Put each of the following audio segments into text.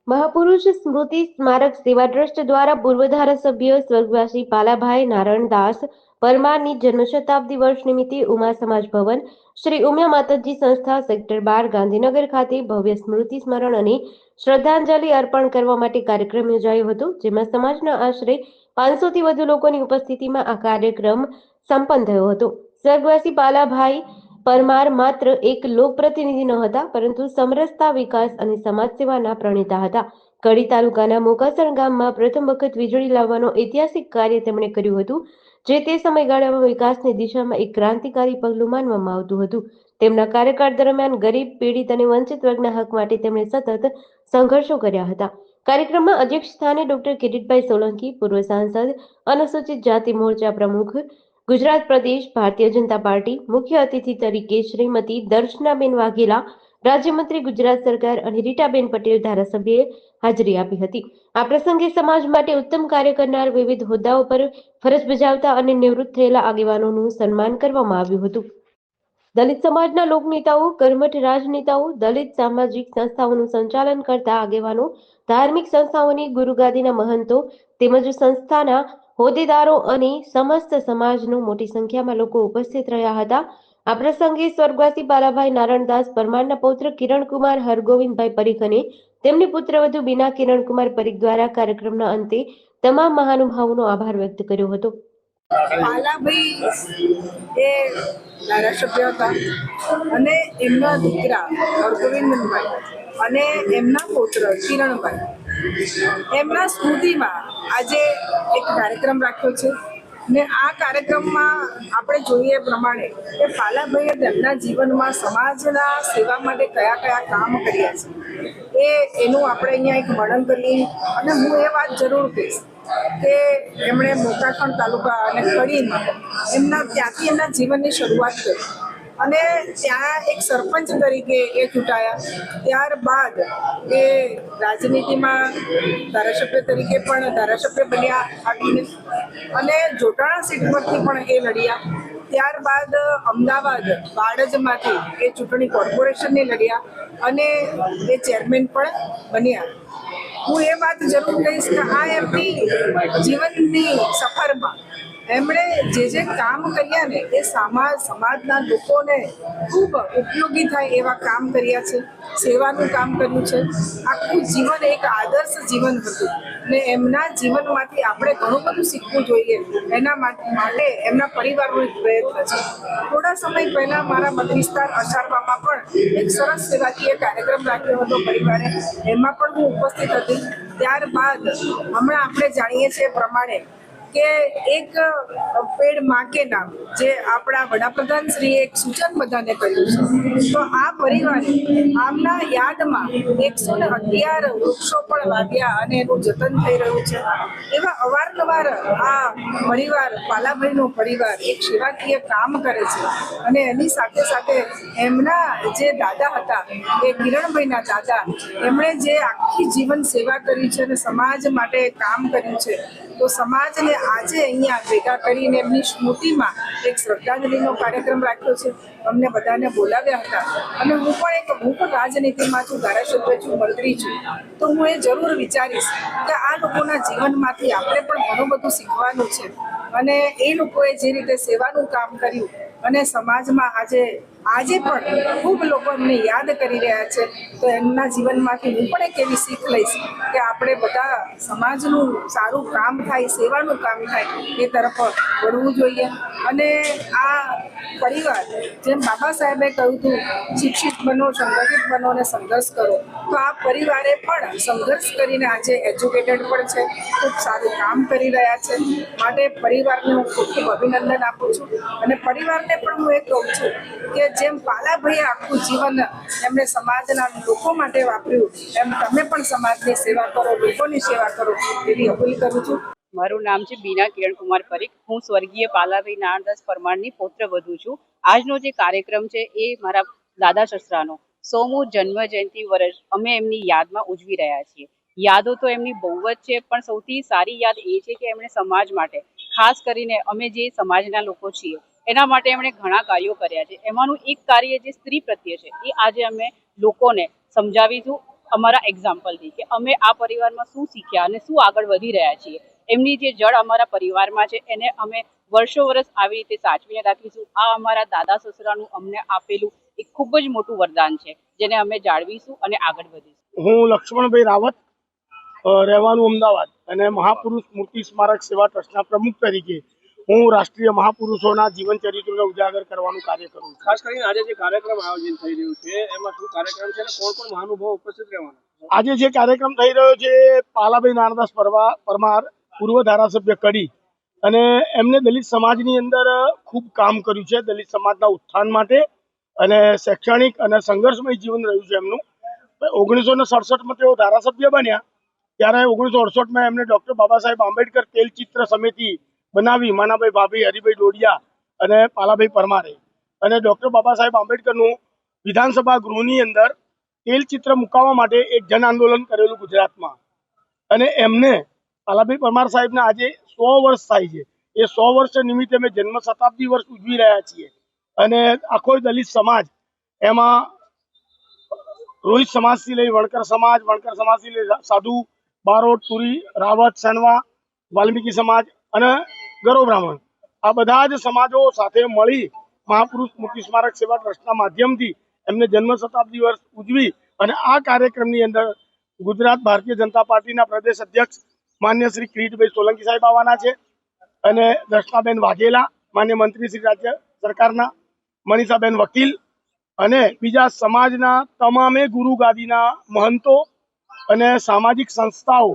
મહાપુરુષ સ્મૃતિ સ્મારક સેવા ટ્રસ્ટ દ્વારા પૂર્વ ધારાસભ્ય સ્વર્ગવાસી પાલાભાઈ નારણદાસ પરમારની જન્મશતાબ્દી વર્ષ નિમિત્તે ઉમા સમાજ ભવન શ્રી ઉમિયા માતાજી સંસ્થા સેક્ટર 12 ગાંધીનગર ખાતે ભવ્ય સ્મૃતિ સ્મરણ અને શ્રદ્ધાંજલિ અર્પણ કરવા માટે કાર્યક્રમ યોજાયો હતો, જેમાં સમાજના આશરે 500 થી વધુ લોકોની ઉપસ્થિતિમાં આ કાર્યક્રમ સંપન્ન થયો હતો। સ્વર્ગવાસી પાલાભાઈ પરમાર માત્ર એક લોકપ્રતિનિધિ ન હતા, પરંતુ સમરસતા, વિકાસ અને સમાજ સેવાના પ્રણેતા હતા। કડી તાલુકાના મોકાસણ ગામમાં પ્રથમ વખત વીજળી લાવવાનો ઐતિહાસિક કાર્ય તેમણે કર્યું હતું, જે તે સમયગાળામાં વિકાસની દિશામાં એક ક્રાંતિકારી પગલું માનવામાં આવતું હતું। તેમના કાર્યકાળ દરમિયાન ગરીબ, પીડિત અને વંચિત વર્ગના હક માટે તેમણે સતત સંઘર્ષો કર્યા હતા। કાર્યક્રમમાં અધ્યક્ષ સ્થાને ડોક્ટર કિરીટભાઈ સોલંકી, પૂર્વ સાંસદ, અનુસૂચિત જાતિ મોરચા પ્રમુખ, ગુજરાત પ્રદેશ ભારતીય જનતા પાર્ટી, મુખ્ય અતિથિ તરીકે શ્રીમતી દર્શનાબેન વાઘેલા, રાજ્યમંત્રી ગુજરાત સરકાર અને રીટાબેન પટેલ ધારાસભ્યએ હાજરી આપી હતી। આ પ્રસંગે સમાજ માટે ઉત્તમ કાર્ય કરનાર, વિવિધ હોદ્દાઓ પર ફરજ બજાવતા અને નિવૃત્ત થયેલા આગેવાનોનું સન્માન કરવામાં આવ્યું હતું। દલિત સમાજના લોકનેતાઓ, કર્મઠ રાજનેતાઓ, દલિત સામાજિક સંસ્થાઓનું સંચાલન કરતા આગેવાનો, ધાર્મિક સંસ્થાઓની ગુરુગાદીના મહંતો તેમજ સંસ્થાના હોદ્દેદારો અને સમસ્ત સમાજનો મોટી સંખ્યામાં લોકો ઉપસ્થિત રહ્યા હતા। આ પ્રસંગે સ્વર્ગવાસી બાલાભાઈ નારણદાસ પરમારના પૌત્ર કિરણકુમાર હરગોવિંદભાઈ પરીખ અને તેમની પુત્રવધુ બીના કિરણકુમાર પરીખ દ્વારા કાર્યક્રમના અંતે તમામ મહાનુભાવોનો આભાર વ્યક્ત કર્યો હતો। પાલાભાઈ એ ધારાસભ્ય હતા અને એમના દીકરા હરગોવિંદભાઈ અને એમના પુત્ર કિરણભાઈ એમના સ્મૃતિમાં આજે એક કાર્યક્રમ રાખ્યો છે ને આ કાર્યક્રમમાં આપણે જોઈએ પ્રમાણે કે પાલાભાઈએ તેમના જીવનમાં સમાજના સેવા માટે કયા કયા કામ કર્યા છે એનું આપણે અહીંયા એક વર્ણન કરીએ। અને હું એ વાત જરૂર કહીશ કે એમણે મોકાસણ તાલુકા અને કડીમાં ત્યાંથી એમના જીવનની શરૂઆત કરી અને ત્યાં એક સરપંચ તરીકે એ ચૂંટાયા। ત્યારબાદ એ રાજનીતિમાં ધારાસભ્ય તરીકે પણ ધારાસભ્ય બન્યા આગળ અને જોટાણા સીટ પરથી પણ એ લડ્યા। ત્યારબાદ અમદાવાદ બાળજમાંથી એ ચૂંટણી કોર્પોરેશનની લડ્યા અને એ ચેરમેન પણ બન્યા। હું એ વાત જરૂર કહીશ કે આ એમની જીવનની સફરમાં એમણે જે કામ કર્યા ને એ સમાજના લોકોને ખૂબ ઉપયોગી થાય એવા કામ કર્યા છે, સેવાનું કામ કર્યું છે। આખું જીવન એક આદર્શ જીવન હતું ને એમના જીવનમાંથી આપણે ઘણું બધું શીખવું જોઈએ। એના માટે એમના પરિવારનો એક પ્રયત્ન છે। થોડા સમય પહેલા મારા મત વિસ્તાર અસારવામાં પણ એક સરસ સેવાકીય કાર્યક્રમ રાખ્યો હતો પરિવારે, એમાં પણ હું ઉપસ્થિત હતી। ત્યારબાદ હમણાં આપણે જાણીએ છીએ પ્રમાણે કે એક પેડ માં કે નામ જે આપણા વડાપ્રધાન શ્રીએ એક સૂચન બધાને કર્યું છે, તો આ પરિવારે આમના યાદમાં 111 વૃક્ષો પણ વાવ્યા અને એનું જતન થઈ રહ્યું છે। એવા અવારનવાર આ પરિવાર, પાલાભાઈનો પરિવાર એક સેવાકીય કામ કરે છે અને એની સાથે સાથે એમના જે દાદા હતા એ કિરણભાઈના દાદા, એમણે જે આખી જીવન સેવા કરી છે અને સમાજ માટે કામ કર્યું છે, તો સમાજને આજે અહીંયા ભેગા કરીને એમની સ્મૃતિમાં એક શ્રદ્ધાંજલિનો કાર્યક્રમ રાખ્યો છે। અમને બધાને બોલાવ્યા હતા અને હું પણ રાજનીતિમાં છું, ધારાસભ્ય છું, મંત્રી છું, તો હું એ જરૂર વિચારીશ કે આ લોકોના જીવનમાંથી આપણે પણ ઘણું બધું શીખવાનું છે અને એ લોકોએ જે રીતે સેવાનું કામ કર્યું અને સમાજમાં આજે પણ ખૂબ લોકો એમને યાદ કરી રહ્યા છે, તો એમના જીવનમાંથી હું પણ એક એવી શીખ લઈશ કે આપણે બધા સમાજનું સારું કામ થાય, સેવાનું કામ થાય એ તરફ વળવું જોઈએ। અને આ પરિવાર, જેમ બાબા સાહેબે કહ્યું હતું, શિક્ષિત બનો, સંગઠિત બનો અને સંઘર્ષ કરો, તો આ પરિવારે પણ સંઘર્ષ કરીને આજે એજ્યુકેટેડ પણ છે, ખૂબ સારું કામ કરી રહ્યા છે। માટે પરિવારને હું ખૂબ ખૂબ અભિનંદન આપું છું અને પરિવારને પણ હું એ કહું છું કે જેમ પાલાભાઈએ આખું જીવન એમણે સમાજના લોકો માટે વાપર્યું, એમ તમે પણ સમાજની સેવા કરો, લોકોની સેવા કરો એવી અપીલ કરું છું। મારું નામ છે બીના કિરણકુમાર પરીખ। હું સ્વર્ગીય પાલાભાઈ નારણદાસ પરમારની પૌત્રવધુ છું। આજનો જે કાર્યક્રમ છે એ મારા દાદા સસરાનો 100મો જન્મ જયંતિ વર્ષ અમે એમની યાદમાં ઉજવી રહ્યા છીએ। યાદો તો એમની બહુ જ છે, પણ સૌથી સારી યાદ એ છે કે એમણે સમાજ માટે, ખાસ કરીને અમે જે સમાજના લોકો છીએ એના માટે એમણે ઘણા કાર્યો કર્યા છે। એમાંનું એક કાર્ય જે સ્ત્રી પ્રત્યે છે એ આજે અમે લોકોને સમજાવીશું અમારા એક્ઝામ્પલથી કે અમે આ પરિવારમાં શું શીખ્યા અને શું આગળ વધી રહ્યા છીએ. એમની જે જડ અમારા પરિવારમાં છે એને અમે વર્ષો વર્ષ આવી રીતે સાચવીને રાખીશું. આ અમારા દાદા સસરાનું અમને આપેલું એક ખૂબ જ મોટું વરદાન છે, જેને અમે જાળવીશું અને આગળ વધીશું. હું લક્ષ્મણભાઈ રાવત, રહેવાનું અમદાવાદ, અને મહાપુરુષ મૂર્તિ સ્મારક સેવા ટ્રસ્ટના પ્રમુખ તરીકે હું રાષ્ટ્રીય મહાપુરુષોના જીવન ચરિત્રને ઉજાગર કરવાનું કાર્ય કરું છું. ખાસ કરીને આજે જે કાર્યક્રમ આયોજન થઈ રહ્યું છે એમાં શું કાર્યક્રમ છે અને કોણ કોણ મહાનુભાવો ઉપસ્થિત રહેવાના? આજે જે કાર્યક્રમ થઈ રહ્યો છે, પાલાભાઈ નારણદાસ પરમાર, પૂર્વ ધારાસભ્ય કડી, અને એમને દલિત સમાજની અંદર ખૂબ કામ કર્યું છે, દલિત સમાજના ઉત્થાન માટે, અને શૈક્ષણિક અને સંઘર્ષમય જીવન રહ્યું છે એમનું. 1967માં તેઓ ધારાસભ્ય બન્યા, ત્યારે 1968માં એમને ડૉક્ટર બાબા સાહેબ આંબેડકર તેલચિત્ર સમિતિ બનાવી, માનાભાઈ ભાભી, હરિભાઈ ડોડિયા અને પાલાભાઈ પરમારે. અને ડૉક્ટર બાબા સાહેબ આંબેડકરનું વિધાનસભા ગૃહની અંદર તેલચિત્ર મુકાવવા માટે એક જન આંદોલન કરેલું ગુજરાતમાં. અને એમને પાલાભાઈ પરમાર સાહેબના આજે 100 વર્ષ થાય છે. એ 100 વર્ષ નિમિત્તે અમે જન્મ શતાબ્દી વર્ષ ઉજવી રહ્યા છીએ. અને આખો દલિત સમાજ, એમાં રોહિત સમાજથી લઈ વણકર સમાજથી લઈ સાધુ, બારોટ, તુરી, રાવત, સનવા, વાલ્મીકી સમાજ અને ગરો બ્રાહ્મણ, આ બધા જ સમાજો સાથે મળી મહાપુરુષ મૂર્તિ સ્મારક સેવા ટ્રસ્ટના માધ્યમથી એમને જન્મ શતાબ્દી વર્ષ ઉજવી. અને આ કાર્યક્રમની અંદર ગુજરાત ભારતીય જનતા પાર્ટીના પ્રદેશ અધ્યક્ષ માન્ય શ્રી કિરીટભાઈ સોલંકી સાહેબ આવવાના છે, અને દર્શનાબેન વાઘેલા, માન્ય મંત્રી શ્રી રાજ્ય સરકારના, મનીષાબેન વકીલ, અને બીજા સમાજના તમામે ગુરુ ગાદીના મહંતો અને સામાજિક સંસ્થાઓ,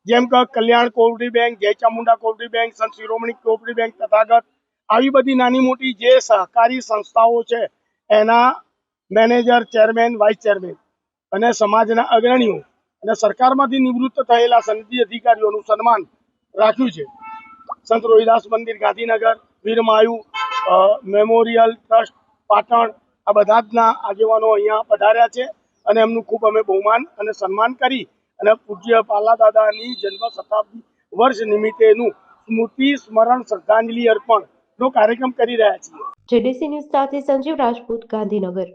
જેમ કે કલ્યાણ કોઓપરેટિવ બેંક, જય ચામુંડા કોઓપરેટિવ બેંક, સંત શિરોમણી કોઓપરેટિવ બેંક, તથાગત, આવી બધી નાની મોટી જે સહકારી સંસ્થાઓ છે એના મેનેજર, ચેરમેન, વાઇસ ચેરમેન અને સમાજના અગ્રણીઓ અને સરકારમાંથી નિવૃત્ત થયેલા સનદી અધિકારીઓનું સન્માન રાખ્યું છે. સંત રોહિદાસ મંદિર ગાંધીનગર, વીરમાયુ મેમોરિયલ ટ્રસ્ટ પાટણ, આ બધા જના આગેવાનો અહીંયા પધાર્યા છે, અને એમનું ખૂબ અમે બહુમાન અને સન્માન કરી અને પૂજ્ય પાલા દાદાની જન્મ શતાબ્દી વર્ષ નિમિત્તેનું સ્મૃતિ સ્મરણ શ્રદ્ધાંજલિ અર્પણનો કાર્યક્રમ કરી રહ્યા છીએ. જેડીસી ન્યૂઝ સાથે સંજીવ રાજપૂત, ગાંધીનગર.